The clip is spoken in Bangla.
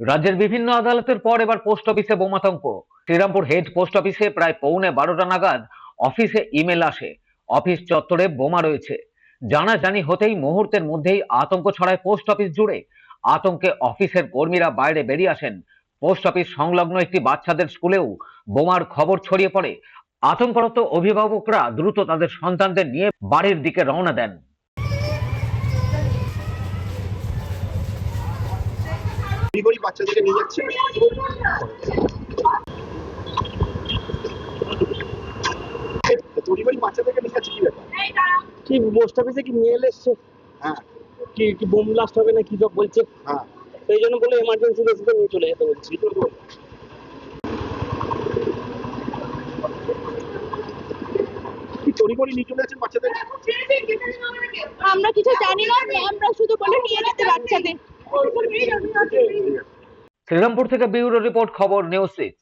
রাজ্যের বিভিন্ন আদালতের পর এবার পোস্ট অফিসে বোমাতঙ্ক। শ্রীরামপুর হেড পোস্ট অফিসে প্রায় পৌনে 12টা নাগাদ অফিসে ইমেল আসে, অফিস চত্বরে বোমা রয়েছে। জানাজানি হতেই মুহূর্তের মধ্যেই আতঙ্ক ছড়ায় পোস্ট অফিস জুড়ে। আতঙ্কে অফিসের কর্মীরা বাইরে বেরিয়ে আসেন। পোস্ট অফিস সংলগ্ন একটি বাচ্চাদের স্কুলেও বোমার খবর ছড়িয়ে পড়ে। আতঙ্করত অভিভাবকরা দ্রুত তাদের সন্তানদের নিয়ে বাড়ির দিকে রওনা দেন। তড়িঘড়ি বাচ্চাদেরকে নিয়ে যাচ্ছে। তড়িঘড়ি বাচ্চাদেরকে নিয়ে যাচ্ছে কি ব্যাপার? কি পোস্ট অফিসে কি মেল এসছে? হ্যাঁ কি কি বোম ব্লাস্ট হবে না কি সব বলছে, হ্যাঁ, সেই জন্য বলে এমার্জেন্সি বেসিসে নিয়ে চলে যেতে বলছি। কি তড়িঘড়ি নিয়ে চলে যাচ্ছেন বাচ্চাদের? আমরা কিছু জানি না, আমরা শুধু বলে নিয়ে যেতে বাচ্চাদের। শ্রীরামপুর থেকে ব্যুরো রিপোর্ট, খবর নিউজ 6।